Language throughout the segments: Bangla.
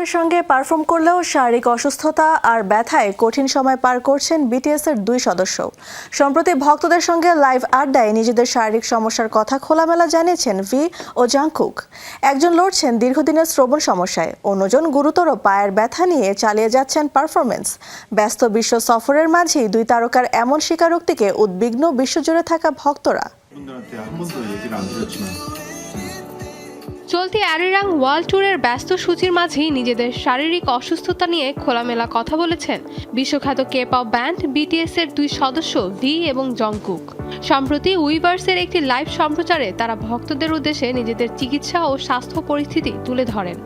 ভক্তদের সঙ্গে পারফর্ম করলেও শারীরিক অসুস্থতা আর ব্যথায় কঠিন সময় পার করছেন বিটিএস-এর দুই সদস্য। সম্প্রতি ভক্তদের সঙ্গে লাইভ আড্ডায় নিজেদের শারীরিক সমস্যার কথা খোলামেলা জানিয়েছেন ভি ও জাংকুক। একজন লড়ছেন দীর্ঘদিনের শ্রবণ সমস্যায়, অন্যজন গুরুতর পায়ের ব্যথা নিয়ে চালিয়ে যাচ্ছেন পারফরমেন্স। ব্যস্ত বিশ্ব সফরের মাঝেই দুই তারকার এমন স্বীকারোক্তিকে উদ্বিগ্ন বিশ্বজুড়ে থাকা ভক্তরা। চলতি অ্যারিরাং ওয়ার্ল্ড ট্যুরের ব্যস্ত সূচির মাঝেই নিজেদের শারীরিক অসুস্থতা নিয়ে খোলামেলা কথা বলেছেন বিশ্বখ্যাত কে-পপ ব্যান্ড বিটিএস-এর দুই সদস্য ভি এবং জংকুক। সম্প্রতি উইভার্সের একটি লাইভ সম্প্রচারে তারা ভক্তদের উদ্দেশ্যে নিজেদের চিকিৎসা ও স্বাস্থ্য পরিস্থিতি তুলে ধরেন।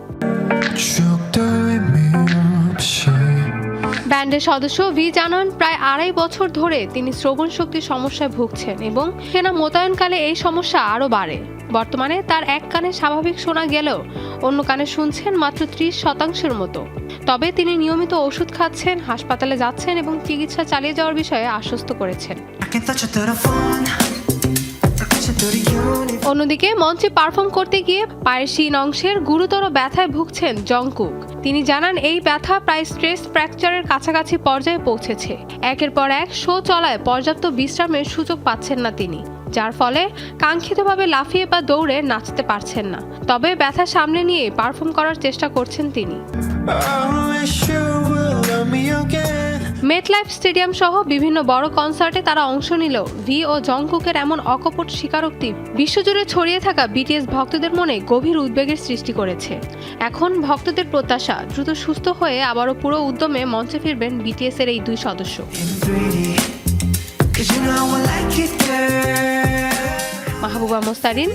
ব্যান্ডের সদস্য ভি জানান, প্রায় 2.5 বছর ধরে তিনি শ্রবণ শক্তির সমস্যায় ভুগছেন এবং সেনা মোতায়েনকালে এই সমস্যা আরও বাড়ে। বর্তমানে তার এক কানে স্বাভাবিক শোনা গেলেও অন্য কানে শুনছেন মাত্র 30% মতো। তবে তিনি নিয়মিত ওষুধ খাচ্ছেন, হাসপাতালে যাচ্ছেন এবং চিকিৎসা চালিয়ে যাওয়ার বিষয়ে আশ্বস্ত করেছেন। অন্যদিকে মঞ্চে পারফর্ম করতে গিয়ে পায়ের শিন অংশের গুরুতর ব্যথায় ভুগছেন জংকুক। তিনি জানান, এই ব্যথা প্রায় স্ট্রেস ফ্র্যাকচারের কাছাকাছি পর্যায়ে পৌঁছেছে। একের পর এক শো চলায় পর্যাপ্ত বিশ্রামের সুযোগ পাচ্ছেন না তিনি, যার ফলে কাঙ্ক্ষিতভাবে লাফিয়ে বা দৌড়ে নাচতে পারছেন না। তবে ব্যথা সামনে নিয়ে পারফর্ম করার চেষ্টা করছেন তিনি। মেটলাইফ স্টেডিয়াম সহ বিভিন্ন বড় কনসার্টে তারা অংশ নিলেও ভি ও জংকুকের এমন অকপট স্বীকারোক্তি বিশ্বজুড়ে ছড়িয়ে থাকা বিটিএস ভক্তদের মনে গভীর উদ্বেগের সৃষ্টি করেছে। এখন ভক্তদের প্রত্যাশা, দ্রুত সুস্থ হয়ে আবারও পুরো উদ্যমে মঞ্চে ফিরবেন বিটিএস-এর এই দুই সদস্য। মাহবুবা মোস্তারিন,